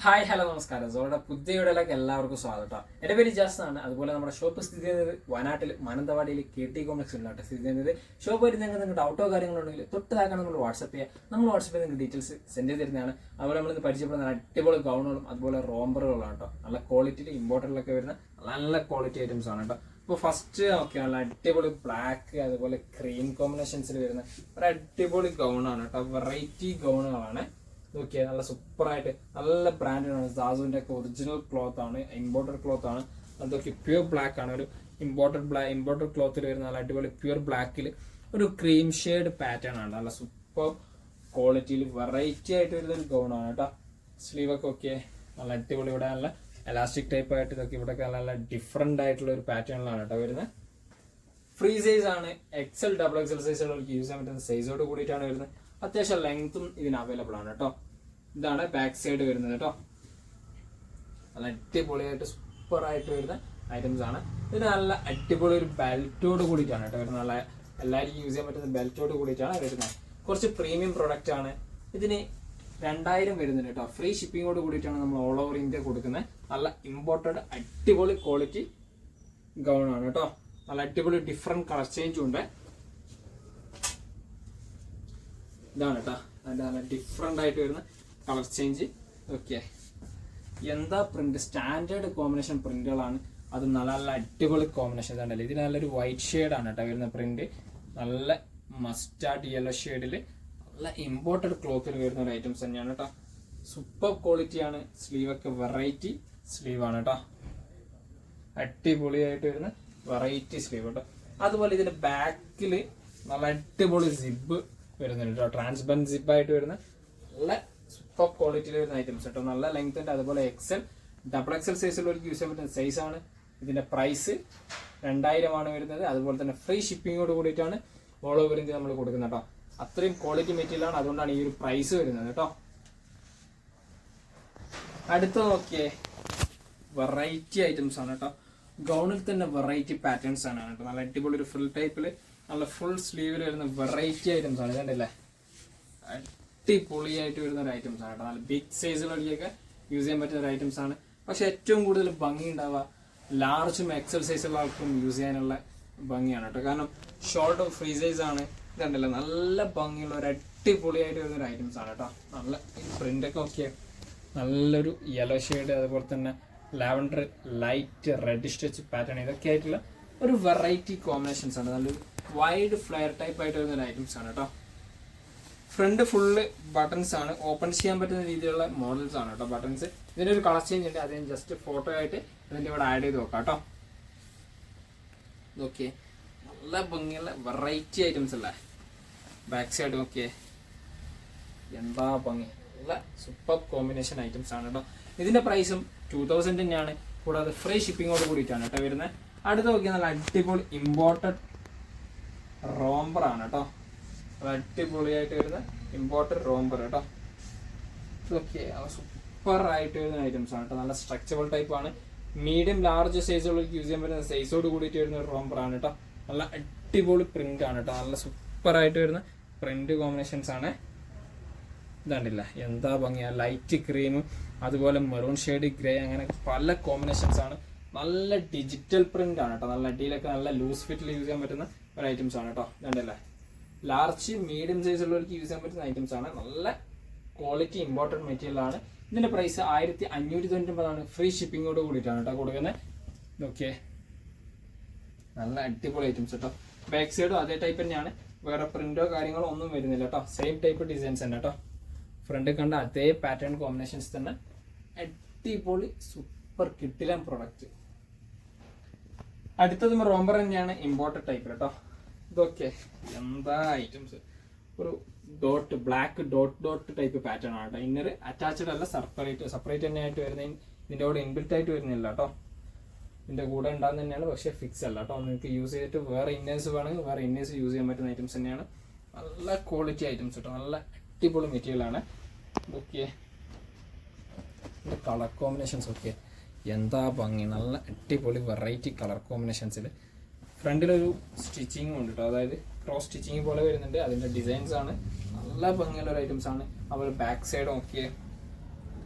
Hi hello നമസ്കാരം. സോളുടെ പുതിയ വീഡിയോയിലേക്ക് എല്ലാവർക്കും സ്വാഗതം. എൻ്റെ പേര് ജാസ് ആണ്. അതുപോലെ നമ്മുടെ ഷോപ്പ് സ്ഥിതി ചെയ്യുന്നത് വയനാട്ടിൽ മാനന്തവാടിയിൽ KT കോംപ്ലക്സ് ഉണ്ടായിട്ട് സ്ഥിതി ചെയ്യുന്നത്. ഷോപ്പ് വരുന്നെങ്കിൽ നിങ്ങൾക്ക് ഡൗട്ടോ കാര്യങ്ങളുണ്ടെങ്കിൽ തൊട്ട് താക്കാൻ നമ്മൾ വാട്സപ്പ് ചെയ്യുക. നമ്മൾ വാട്സപ്പിൽ നിങ്ങൾക്ക് ഡീറ്റെയിൽസ് സെൻഡ് ചെയ്ത് തരുന്നതാണ്. അതുപോലെ നമ്മളിന്ന് പരിചയപ്പെടുന്ന അടിപൊളി ഗൗണുകളും അതുപോലെ റോംബറുകളാണ് കേട്ടോ. നല്ല ക്വാളിറ്റിയിൽ ഇമ്പോർട്ടഡിലൊക്കെ വരുന്ന നല്ല ക്വാളിറ്റി ഐറ്റംസ് ആണ് കേട്ടോ. ഇപ്പോൾ ഫസ്റ്റ് ഓക്കെ നല്ല അടിപൊളി ബ്ലാക്ക് അതുപോലെ ക്രീം കോമ്പിനേഷൻസിൽ വരുന്ന ഒരു അടിപൊളി ഗൗണാണ് കേട്ടോ. വെറൈറ്റി ഗൗണുകളാണ്. ഓക്കെ, നല്ല സൂപ്പറായിട്ട് നല്ല ബ്രാൻഡാണ്. സാസുവിന്റെ ഒക്കെ ഒറിജിനൽ ക്ലോത്ത് ആണ്, ഇമ്പോർട്ടഡ് ക്ലോത്ത് ആണ്. അതൊക്കെ പ്യൂർ ബ്ലാക്ക് ആണ്. ഒരു ഇമ്പോർട്ടഡ് ക്ലോത്തിൽ വരുന്ന നല്ല അടിപൊളി പ്യൂർ ബ്ലാക്കിൽ ഒരു ക്രീം ഷെയ്ഡ് പാറ്റേൺ ആണ്. നല്ല സൂപ്പർ ക്വാളിറ്റിയിൽ വെറൈറ്റി ആയിട്ട് വരുന്ന ഒരു ഗൗണാണ് കേട്ടോ. സ്ലീവൊക്കെ ഓക്കെ നല്ല അടിപൊളി. ഇവിടെ നല്ല എലാസ്റ്റിക് ടൈപ്പ് ആയിട്ട് ഇതൊക്കെ ഇവിടെ നല്ല ഡിഫറെന്റ് ആയിട്ടുള്ള ഒരു പാറ്റേണിലാണ് കേട്ടോ വരുന്നത്. ഫ്രീ സൈസ് ആണ്. XL XXL സൈസുള്ളവർക്ക് യൂസ് ചെയ്യാൻ പറ്റുന്ന സൈസോട് കൂടിയിട്ടാണ് വരുന്നത്. അത്യാവശ്യം ലെങ്ത്തും ഇതിന് അവൈലബിൾ ആണ് കേട്ടോ. ഇതാണ് ബാക്ക് സൈഡ് വരുന്നത് കേട്ടോ. നല്ല അടിപൊളിയായിട്ട് സൂപ്പർ ആയിട്ട് വരുന്ന ഐറ്റംസ് ആണ്. ഇത് നല്ല അടിപൊളി ഒരു ബെൽറ്റോട് കൂടിയിട്ടാണ് കേട്ടോ വരുന്നത്. നല്ല എല്ലാവർക്കും യൂസ് ചെയ്യാൻ പറ്റുന്ന ബെൽറ്റോട് കൂടിയിട്ടാണ് വരുന്നത്. കുറച്ച് പ്രീമിയം പ്രൊഡക്റ്റ് ആണ്. ഇതിന് 2000 വരുന്നുണ്ട് കേട്ടോ. ഫ്രീ ഷിപ്പിങ്ങോട് കൂടിയിട്ടാണ് നമ്മൾ ഓൾ ഓവർ ഇന്ത്യ കൊടുക്കുന്നത്. നല്ല ഇമ്പോർട്ടഡ് അടിപൊളി ക്വാളിറ്റി ഗൗൺ ആണ് കേട്ടോ. നല്ല അടിപൊളി ഡിഫറെന്റ് കളർ ചേഞ്ചും ഉണ്ട്. ഇതാണ് കേട്ടോ നല്ല ഡിഫറെന്റ് ആയിട്ട് വരുന്ന കളർ ചേഞ്ച്. ഓക്കെ, എന്താ പ്രിന്റ്, സ്റ്റാൻഡേർഡ് കോമ്പിനേഷൻ പ്രിന്റുകളാണ്. അത് നല്ല നല്ല അടിപൊളി കോമ്പിനേഷൻ ഉണ്ടല്ലോ. ഇതിന് നല്ലൊരു വൈറ്റ് ഷെയ്ഡാണ് കേട്ടോ വരുന്ന പ്രിന്റ്. നല്ല മസ്റ്റാർഡ് യെല്ലോ ഷെയ്ഡിൽ നല്ല ഇമ്പോർട്ടഡ് ക്ലോത്തിൽ വരുന്ന ഒരു ഐറ്റംസ് തന്നെയാണ് കേട്ടോ. സൂപ്പർ ക്വാളിറ്റിയാണ്. സ്ലീവൊക്കെ വെറൈറ്റി സ്ലീവാണ് കേട്ടോ. അടിപൊളിയായിട്ട് വരുന്ന വെറൈറ്റി സ്ലീവ് കേട്ടോ. അതുപോലെ ഇതിന്റെ ബാക്കിൽ നല്ല അടിപൊളി സിബ് വരുന്നുണ്ട് കേട്ടോ. ട്രാൻസ്പെറന്റ് സിബായിട്ട് വരുന്ന നല്ല സൂപ്പർ ക്വാളിറ്റിയിൽ വരുന്ന ഐറ്റംസ് കേട്ടോ. നല്ല ലെങ്ത് ഉണ്ട്. അതുപോലെ XL XXL സൈസുള്ളവർക്ക് യൂസ് ചെയ്യാൻ പറ്റുന്ന സൈസാണ്. ഇതിന്റെ പ്രൈസ് 2000 ആണ് വരുന്നത്. അതുപോലെ തന്നെ ഫ്രീ ഷിപ്പിങ്ങോട് കൂടിയിട്ടാണ് ഓൾ ഓവർ ഇന്ത്യ നമ്മൾ കൊടുക്കുന്നത് കേട്ടോ. അത്രയും ക്വാളിറ്റി മെറ്റീരിയൽ ആണ്. അതുകൊണ്ടാണ് ഈ ഒരു പ്രൈസ് വരുന്നത് കേട്ടോ. അടുത്ത നോക്കിയേ വെറൈറ്റി ഐറ്റംസ് ആണ് കേട്ടോ. ഗൗണിൽ തന്നെ വെറൈറ്റി പാറ്റേൺസ് ആണ് കേട്ടോ. നല്ല അടിപൊളി ഒരു ഫുൾ ടൈപ്പിൽ നല്ല ഫുൾ സ്ലീവിൽ വരുന്ന വെറൈറ്റി ഐറ്റംസ് ആണ്. ഇതല്ലേ അടിപൊളിയായിട്ട് വരുന്ന ഒരു ഐറ്റംസ് ആണ് കേട്ടോ. നല്ല ബിഗ് സൈസുകളിലൊക്കെ യൂസ് ചെയ്യാൻ പറ്റുന്ന ഒരു ഐറ്റംസ് ആണ്. പക്ഷെ ഏറ്റവും കൂടുതൽ ഭംഗി ഉണ്ടാവുക ലാർജും XL സൈസുള്ള ആൾക്കും യൂസ് ചെയ്യാനുള്ള ഭംഗിയാണ് കേട്ടോ. കാരണം ഷോർട്ടും ഫ്രീ സൈസ് ആണ്. ഇതുണ്ടല്ലോ നല്ല ഭംഗിയുള്ള ഒരു അടിപൊളിയായിട്ട് വരുന്ന ഒരു ഐറ്റംസ് ആണ് കേട്ടോ. നല്ല പ്രിന്റൊക്കെ ഓക്കെ നല്ലൊരു യെല്ലോ ഷെയ്ഡ് അതുപോലെ തന്നെ lavender light reddish touch pattern ഇതൊക്കെ ആയിട്ടുള്ള ഒരു വെറൈറ്റി കോമ്പിനേഷൻസ് ആണ്. നല്ലൊരു വൈഡ് ഫ്ലെയർ ടൈപ്പ് ആയിട്ട് വരുന്ന ഒരു ഐറ്റംസ് ആണ് കേട്ടോ. ഫ്രണ്ട് ഫുള്ള് ബട്ടൺസ് ആണ്. ഓപ്പൺ ചെയ്യാൻ പറ്റുന്ന രീതിയിലുള്ള മോഡൽസ് ആണ് കേട്ടോ ബട്ടൺസ്. ഇതിൻ്റെ ഒരു കളർ ചേഞ്ച് ഉണ്ട്. അതിന് ജസ്റ്റ് ഫോട്ടോ ആയിട്ട് ഇതിൻ്റെ ഇവിടെ ആഡ് ചെയ്ത് നോക്കാം കേട്ടോ. ഓക്കെ, നല്ല ഭംഗിയുള്ള വെറൈറ്റി ഐറ്റംസ് അല്ലേ. ബാക്ക് സൈഡ് ഓക്കെ എന്താ ഭംഗി. നല്ല സൂപ്പർ കോമ്പിനേഷൻ ഐറ്റംസ് ആണ് കേട്ടോ. ഇതിന്റെ പ്രൈസും 2000 തന്നെയാണ്. കൂടാതെ ഫ്രീ ഷിപ്പിങ്ങോട് കൂടിയിട്ടാണ് കേട്ടോ വരുന്നത്. അടുത്ത് നോക്കിയാൽ നല്ല അടിപൊളി ഇമ്പോർട്ടഡ് റോംബർ ആണ് കേട്ടോ. അടിപൊളിയായിട്ട് വരുന്ന ഇമ്പോർട്ടഡ് റോംബർ കേട്ടോ. ഓക്കെ, സൂപ്പർ ആയിട്ട് വരുന്ന ഐറ്റംസ് ആണ് കേട്ടോ. നല്ല സ്ട്രക്ചറബിൾ ടൈപ്പ് ആണ്. മീഡിയം ലാർജ് സൈസുള്ളവർക്ക് യൂസ് ചെയ്യാൻ പറ്റുന്ന സൈസോട് കൂടിയിട്ട് വരുന്ന ഒരു റോംബർ ആണ് കേട്ടോ. നല്ല അടിപൊളി പ്രിന്റ് ആണ് കേട്ടോ. നല്ല സൂപ്പർ ആയിട്ട് വരുന്ന പ്രിന്റ് കോമ്പിനേഷൻസ് ആണ്. ഇതാണ്ടില്ല എന്താ ഭംഗിയാ. ലൈറ്റ് ക്രീം അതുപോലെ മെറൂൺ ഷെയ്ഡ് ഗ്രേ അങ്ങനെ പല കോമ്പിനേഷൻസ് ആണ്. നല്ല ഡിജിറ്റൽ പ്രിന്റ് ആണ് കേട്ടോ. നല്ല അടിയിലൊക്കെ നല്ല ലൂസ് ഫിറ്റിൽ യൂസ് ചെയ്യാൻ പറ്റുന്ന ഒരു ഐറ്റംസ് ആണ് കേട്ടോ. ഇതാണ്ടല്ലേ ലാർജ് മീഡിയം സൈസ് ഉള്ളവർക്ക് യൂസ് ചെയ്യാൻ പറ്റുന്ന ഐറ്റംസ് ആണ്. നല്ല ക്വാളിറ്റി ഇമ്പോർട്ടഡ് മെറ്റീരിയൽ ആണ്. ഇതിന്റെ പ്രൈസ് 1599 ആണ്. ഫ്രീ ഷിപ്പിങ്ങോട് കൂടിയിട്ടാണ് കേട്ടോ കൊടുക്കുന്നത്. ഓക്കെ, നല്ല അടിപൊളി ഐറ്റംസ് കേട്ടോ. ബാക്ക് സൈഡും അതേ ടൈപ്പ് തന്നെയാണ്. വേറെ പ്രിന്റോ കാര്യങ്ങളോ ഒന്നും വരുന്നില്ല കേട്ടോ. സെയിം ടൈപ്പ് ഡിസൈൻസ് തന്നെ കേട്ടോ. ഫ്രണ്ട് കണ്ട അതേ പാറ്റേൺ കോമ്പിനേഷൻസ് തന്നെ. അടിപൊളി സൂപ്പർ കിട്ടിലൻ പ്രൊഡക്റ്റ്. അടുത്തതും റോംബർ തന്നെയാണ്. ഇമ്പോർട്ടഡ് ടൈപ്പ് കേട്ടോ. ഇതൊക്കെ എന്താ ഐറ്റംസ്. ഒരു dot black dot type pattern ആണ് കേട്ടോ. ഇന്നർ അറ്റാച്ച്ഡ് അല്ല, സെപ്പറേറ്റ് തന്നെ ആയിട്ട് വരുന്ന. ഇതിൻ്റെ കൂടെ ഇൻബിൽറ്റ് ആയിട്ട് വരുന്നില്ല കേട്ടോ. ഇതിൻ്റെ കൂടെ ഉണ്ടാകുന്ന തന്നെയാണ്, പക്ഷേ ഫിക്സ് അല്ല കേട്ടോ. നിങ്ങൾക്ക് യൂസ് ചെയ്തിട്ട് വേറെ ഇന്നേഴ്സ് വേണമെങ്കിൽ വേറെ ഇന്നേഴ്സ് യൂസ് ചെയ്യാൻ പറ്റുന്ന ഐറ്റംസ് തന്നെയാണ്. നല്ല ക്വാളിറ്റി ഐറ്റംസ് കേട്ടോ. നല്ല അടിപൊളി മെറ്റീരിയൽ ആണ്. ഓക്കെ, കളർ കോമ്പിനേഷൻസ് ഒക്കെ എന്താ ഭംഗി. നല്ല അടിപൊളി വെറൈറ്റി കളർ കോമ്പിനേഷൻസിൽ ഫ്രണ്ടിലൊരു സ്റ്റിച്ചിങ്ങും ഉണ്ട് കേട്ടോ. അതായത് ക്രോസ് സ്റ്റിച്ചിങ് പോലെ വരുന്നുണ്ട്. അതിൻ്റെ ഡിസൈൻസ് ആണ്. നല്ല ഭംഗിയുള്ള ഒരു ഐറ്റംസ് ആണ്. അതുപോലെ ബാക്ക് സൈഡ് നോക്കിയേ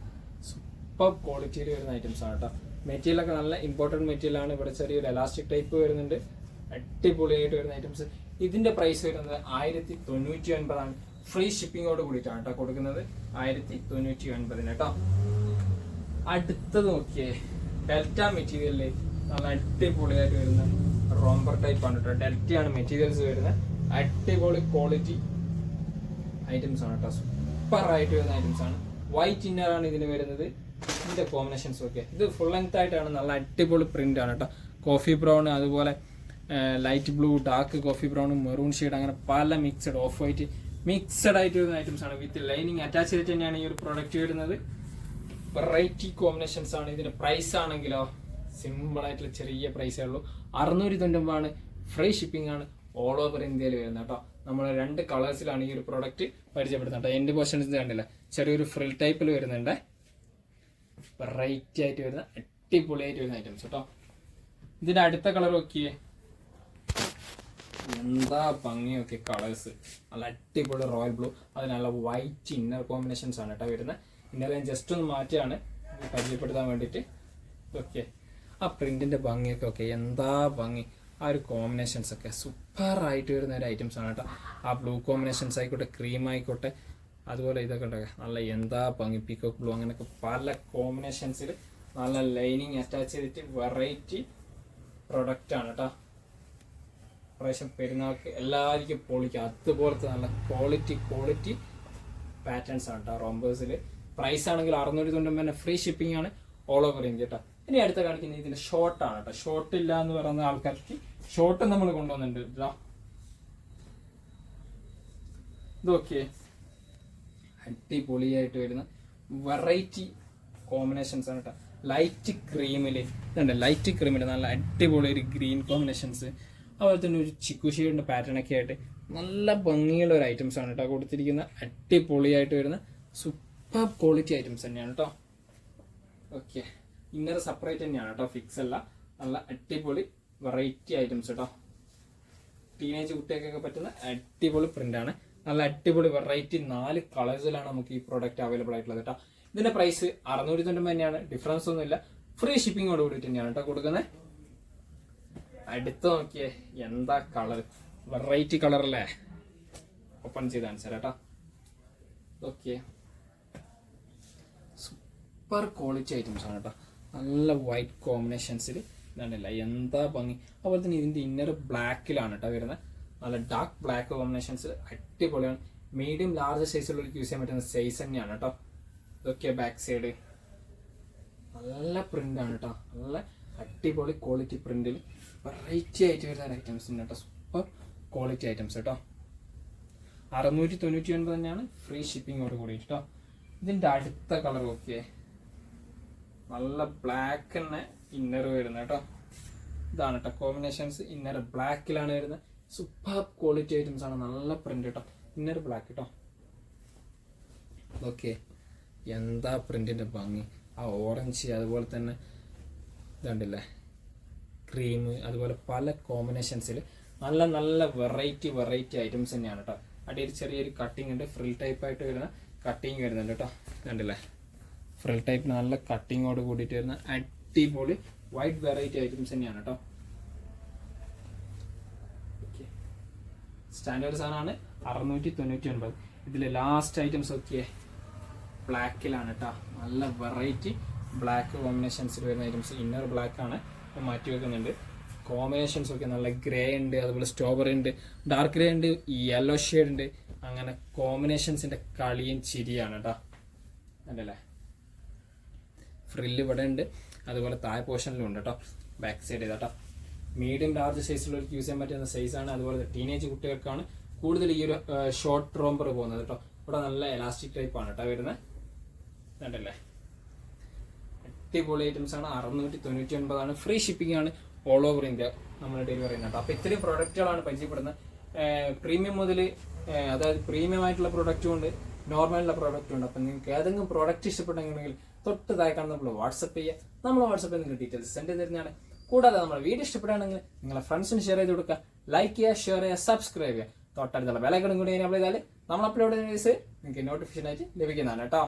സൂപ്പർ ക്വാളിറ്റിയിൽ വരുന്ന ഐറ്റംസ് ആണ് കേട്ടോ. മെറ്റീരിയലൊക്കെ നല്ല ഇമ്പോർട്ടൻറ്റ് മെറ്റീരിയലാണ്. ഇവിടെ ചെറിയൊരു എലാസ്റ്റിക് ടൈപ്പ് വരുന്നുണ്ട്, അടിപൊളിയായിട്ട് വരുന്ന ഐറ്റംസ്. ഇതിന്റെ പ്രൈസ് വരുന്നത് 1099 ഫ്രീ ഷിപ്പിങ്ങോട് കൂടിയിട്ടാണ് കേട്ടോ കൊടുക്കുന്നത്. 1099 കേട്ടോ. അടുത്തത് നോക്കിയേ, ഡെൽറ്റ മെറ്റീരിയലിൽ നല്ല അടിപൊളിയായിട്ട് വരുന്ന റോംബർ ടൈപ്പ് ആണ് കേട്ടോ. ഡെൽറ്റയാണ് മെറ്റീരിയൽസ് വരുന്നത്. അടിപൊളി ക്വാളിറ്റി ഐറ്റംസ് ആണ് കേട്ടോ. സൂപ്പർ ആയിട്ട് വരുന്ന ഐറ്റംസ് ആണ്. വൈറ്റ് ഇന്നർ ആണ് ഇതിന് വരുന്നത്. ഇതിന്റെ കോമ്പിനേഷൻസ് ഒക്കെ ഇത് ഫുൾ ലെങ്ത് ആയിട്ടാണ്. നല്ല അടിപൊളി പ്രിന്റ് ആണ് കേട്ടോ. കോഫി ബ്രൗൺ, അതുപോലെ light blue, dark coffee brown, maroon shade, അങ്ങനെ പല മിക്സഡ്, ഓഫ് വൈറ്റ് മിക്സഡ് ആയിട്ട് വരുന്ന ഐറ്റംസ് ആണ്. വിത്ത് ലൈനിങ് അറ്റാച്ച് ചെയ്തിട്ട് തന്നെയാണ് ഈ ഒരു പ്രൊഡക്റ്റ് വരുന്നത്. വെറൈറ്റി കോമ്പിനേഷൻസ് ആണ്. ഇതിന്റെ പ്രൈസ് ആണെങ്കിലോ സിമ്പിൾ ആയിട്ടുള്ള ചെറിയ പ്രൈസേ ഉള്ളൂ. 690 ഫ്രീ ഷിപ്പിംഗ് ആണ്. ഓൾ ഓവർ ഇന്ത്യയിൽ വരുന്നത് കേട്ടോ. നമ്മൾ 2 കളേഴ്സിലാണ് ഈ ഒരു പ്രൊഡക്റ്റ് പരിചയപ്പെടുന്നത് കേട്ടോ. എൻഡ് പോർഷൻസ് കണ്ടില്ല, ചെറിയൊരു ഫ്രിൽ ടൈപ്പിൽ വരുന്നുണ്ട്. വെറൈറ്റി ആയിട്ട് വരുന്ന അടിപൊളിയായിട്ട് വരുന്ന ഐറ്റംസ് കേട്ടോ. ഇതിന്റെ അടുത്ത കളർ നോക്കിയേ, എന്താ ഭംഗിയൊക്കെ കളേഴ്സ്. നല്ല അടിപൊളി റോയൽ ബ്ലൂ, അത് നല്ല വൈറ്റ് ഇന്നർ കോമ്പിനേഷൻസ് ആണ് കേട്ടോ വരുന്നത്. ഇന്നർ ഞാൻ ജസ്റ്റ് ഒന്ന് മാറ്റിയാണ് പരിചയപ്പെടുത്താൻ വേണ്ടിയിട്ട്. ഓക്കെ, ആ പ്രിന്റിന്റെ ഭംഗിയൊക്കെ ഓക്കെ, എന്താ ഭംഗി. ആ ഒരു കോമ്പിനേഷൻസ് ഒക്കെ സൂപ്പർ ആയിട്ട് വരുന്ന ഒരു ഐറ്റംസ് ആണ് കേട്ടോ. ആ ബ്ലൂ കോമ്പിനേഷൻസ് ആയിക്കോട്ടെ, ക്രീം ആയിക്കോട്ടെ, അതുപോലെ ഇതൊക്കെ ഉണ്ടാക്കുക നല്ല എന്താ ഭംഗി. പീക്കോക്ക് ബ്ലൂ, അങ്ങനെയൊക്കെ പല കോമ്പിനേഷൻസിൽ നല്ല ലൈനിങ് അറ്റാച്ച് ചെയ്തിട്ട് വെറൈറ്റി പ്രൊഡക്റ്റ് ആണ് കേട്ടോ. പ്രാവശ്യം പെരുന്നാൾക്ക് എല്ലാവർക്കും പൊളിക്കുക അതുപോലത്തെ നല്ല ക്വാളിറ്റി പാറ്റേൺസ് ആണ് കേട്ടോ റോംബേഴ്സിൽ. പ്രൈസ് ആണെങ്കിൽ 690 ഫ്രീ ഷിപ്പിംഗ് ആണ് ഓൾ ഓവർ ഇന്ത്യ കേട്ടോ. ഇനി അടുത്ത കാണിക്കുന്നത് ഇതിന്റെ ഷോർട്ട് ആണ് കേട്ടോ. ഷോർട്ട് ഇല്ല എന്ന് പറയുന്ന ആൾക്കാർക്ക് ഷോർട്ട് നമ്മൾ കൊണ്ടുവന്നിട്ടുണ്ട് കേട്ടോ. ഇതൊക്കെ അടിപൊളിയായിട്ട് വരുന്ന വെറൈറ്റി കോമ്പിനേഷൻസ് ആണ് കേട്ടോ. ലൈറ്റ് ക്രീമില് നല്ല അടിപൊളി ഒരു ഗ്രീൻ കോമ്പിനേഷൻസ്, അതുപോലെ തന്നെ ഒരു ചിക്കു ഷെയ്ഡിന്റെ പാറ്റേൺ ഒക്കെ ആയിട്ട് നല്ല ഭംഗിയുള്ള ഒരു ഐറ്റംസ് ആണ് കേട്ടോ കൊടുത്തിരിക്കുന്ന. അടിപൊളിയായിട്ട് വരുന്ന സൂപ്പർ ക്വാളിറ്റി ഐറ്റംസ് തന്നെയാണ് കേട്ടോ. ഓക്കെ, ഇന്നർ സെപ്പറേറ്റ് തന്നെയാണ് കേട്ടോ, ഫിക്സ് അല്ല. നല്ല അടിപൊളി വെറൈറ്റി ഐറ്റംസ് കേട്ടോ. ടീനേജ് കുട്ടികൾക്കൊക്കെ പറ്റുന്ന അടിപൊളി പ്രിന്റാണ്. നല്ല അടിപൊളി വെറൈറ്റി 4 കളേഴ്സിലാണ് നമുക്ക് ഈ പ്രോഡക്റ്റ് അവൈലബിൾ ആയിട്ടുള്ളത് കേട്ടോ. ഇതിന്റെ പ്രൈസ് 690 തന്നെയാണ്, ഡിഫറൻസ് ഒന്നുമില്ല. ഫ്രീ ഷിപ്പിങ്ങോട് കൂടിയിട്ട് തന്നെയാണ് കേട്ടോ കൊടുക്കുന്നത്. അടുത്ത് നോക്കിയേ, എന്താ കളർ, വെറൈറ്റി കളർ അല്ലേ. ഓപ്പൺ ചെയ്ത് കാണിച്ചാൽ കേട്ടോ. ഓക്കെ, സൂപ്പർ ക്വാളിറ്റി ഐറ്റംസ് ആണ് കേട്ടോ. നല്ല വൈറ്റ് കോമ്പിനേഷൻസിൽ ഇതാണ്ടില്ല, എന്താ ഭംഗി. അതുപോലെ തന്നെ ഇതിന്റെ ഇന്നർ ബ്ലാക്കിലാണ് കേട്ടോ വരുന്നത്. നല്ല ഡാർക്ക് ബ്ലാക്ക് കോമ്പിനേഷൻസ് അടിപൊളിയാണ്. മീഡിയം ലാർജ് സൈസിലുള്ളവർക്ക് യൂസ് ചെയ്യാൻ പറ്റുന്ന സൈസ് തന്നെയാണ് കേട്ടോ. ഇതൊക്കെ ബാക്ക് സൈഡ് നല്ല പ്രിന്റ് ആണ് കേട്ടോ. നല്ല അടിപൊളി ക്വാളിറ്റി പ്രിന്റിൽ വെറൈറ്റി ആയിട്ട് വരുന്ന ഐറ്റംസ് ഉണ്ട് കേട്ടോ. സൂപ്പർ ക്വാളിറ്റി ഐറ്റംസ് കേട്ടോ. 699 തന്നെയാണ് ഫ്രീ ഷിപ്പിങ്ങോട് കൂടി കേട്ടോ. ഇതിന്റെ അടുത്ത കളർ നോക്കിയേ, നല്ല ബ്ലാക്ക് തന്നെ ഇന്നർ വരുന്നത് കേട്ടോ. ഇതാണ് കേട്ടോ കോമ്പിനേഷൻസ്. ഇന്നർ ബ്ലാക്കിലാണ് വരുന്നത്. സൂപ്പർ ക്വാളിറ്റി ഐറ്റംസ് ആണ്. നല്ല പ്രിന്റ് കേട്ടോ. ഇന്നർ ബ്ലാക്ക് കേട്ടോ. ഓക്കെ, എന്താ പ്രിന്റിന്റെ ഭംഗി. ആ ഓറഞ്ച്, അതുപോലെ തന്നെ ഇതുണ്ടല്ലേ ക്രീം, അതുപോലെ പല കോമ്പിനേഷൻസിൽ നല്ല വെറൈറ്റി ഐറ്റംസ് തന്നെയാണ് കേട്ടോ. അടിയിൽ ചെറിയൊരു കട്ടിങ് ഉണ്ട്, ഫ്രിൽ ടൈപ്പ് ആയിട്ട് വരുന്ന കട്ടിങ് വരുന്നുണ്ട് കേട്ടോ. കണ്ടില്ലേ, ഫ്രിൽ ടൈപ്പ് നല്ല കട്ടിങ്ങോട് കൂടിയിട്ട് വരുന്ന അടിപൊളി വൈറ്റ് വെറൈറ്റി ഐറ്റംസ് തന്നെയാണ് കേട്ടോ. സ്റ്റാൻഡേർഡ് സാധനമാണ്. 699. ഇതിൽ ലാസ്റ്റ് ഐറ്റംസ് ഒക്കെ ബ്ലാക്കിലാണ് കേട്ടോ. നല്ല വെറൈറ്റി ബ്ലാക്ക് കോമ്പിനേഷൻസിൽ വരുന്ന ഐറ്റംസ്. ഇന്നർ ബ്ലാക്ക് ആണ്, മാറ്റി വെക്കുന്നുണ്ട്. കോമ്പിനേഷൻസ് ഒക്കെ നല്ല ഗ്രേ ഉണ്ട്, അതുപോലെ സ്ട്രോബെറി ഉണ്ട്, ഡാർക്ക് ഗ്രേ ഉണ്ട്, യെല്ലോ ഷെയ്ഡ് ഉണ്ട്. അങ്ങനെ കോമ്പിനേഷൻസിന്റെ കളിയും ചിരിയാണ് കേട്ടോ. അല്ലല്ലേ, ഫ്രില്ല് ഇവിടെ ഉണ്ട്, അതുപോലെ താഴെ പോർഷനിലും ഉണ്ട് കേട്ടോ. ബാക്ക് സൈഡ് ചെയ്താട്ടോ. മീഡിയം ലാർജ് സൈസിലുള്ളവർക്ക് യൂസ് ചെയ്യാൻ പറ്റുന്ന സൈസാണ്. അതുപോലെ ടീനേജ് കുട്ടികൾക്കാണ് കൂടുതൽ ഈ ഒരു ഷോർട്ട് റോംബർ പോകുന്നത് കേട്ടോ. ഇവിടെ നല്ല എലാസ്റ്റിക് ടൈപ്പ് ആണ് കേട്ടോ വരുന്നത്. കണ്ടല്ലേ, അടിപൊളി ഐറ്റംസ് ആണ്. 699 ഫ്രീ ഷിപ്പിംഗ് ആണ് ഓൾ ഓവർ ഇന്ത്യ നമ്മൾ ഡെലിവറി ചെയ്യുന്നത്. അപ്പോൾ ഇത്രയും പ്രൊഡക്റ്റുകളാണ് പരിചയപ്പെടുന്നത്. പ്രീമിയം മുതൽ, അതായത് പ്രീമിയം ആയിട്ടുള്ള പ്രൊഡക്റ്റും ഉണ്ട്, നോർമലുള്ള പ്രൊഡക്റ്റും ഉണ്ട്. അപ്പം നിങ്ങൾക്ക് ഏതെങ്കിലും പ്രൊഡക്റ്റ് ഇഷ്ടപ്പെട്ടെങ്കിൽ തൊട്ട് താഴെ കാണുന്ന നമ്മൾ വാട്സപ്പ് ചെയ്യുക. നമ്മൾ വാട്സപ്പിൽ നിങ്ങൾക്ക് ഡീറ്റെയിൽസ് സെൻഡ് ചെയ്ത് തരുന്നതാണ്. കൂടാതെ നമ്മുടെ വീഡിയോ ഇഷ്ടപ്പെടുകയാണെങ്കിൽ നിങ്ങളെ ഫ്രണ്ട്സിന് ഷെയർ ചെയ്ത് കൊടുക്കുക, ലൈക്ക് ചെയ്യുക, ഷെയർ ചെയ്യുക, സബ്സ്ക്രൈബ് ചെയ്യുക. തൊട്ടടുത്തുള്ള ബെലൈക്കണും കൂടി എനേബിൾ ചെയ്താൽ നമ്മൾ അപ്ലോഡ് ചെയ്യുന്ന നിങ്ങൾക്ക് നോട്ടിഫിക്കേഷൻ ആയിട്ട് ലഭിക്കുന്നതാണ് കേട്ടോ.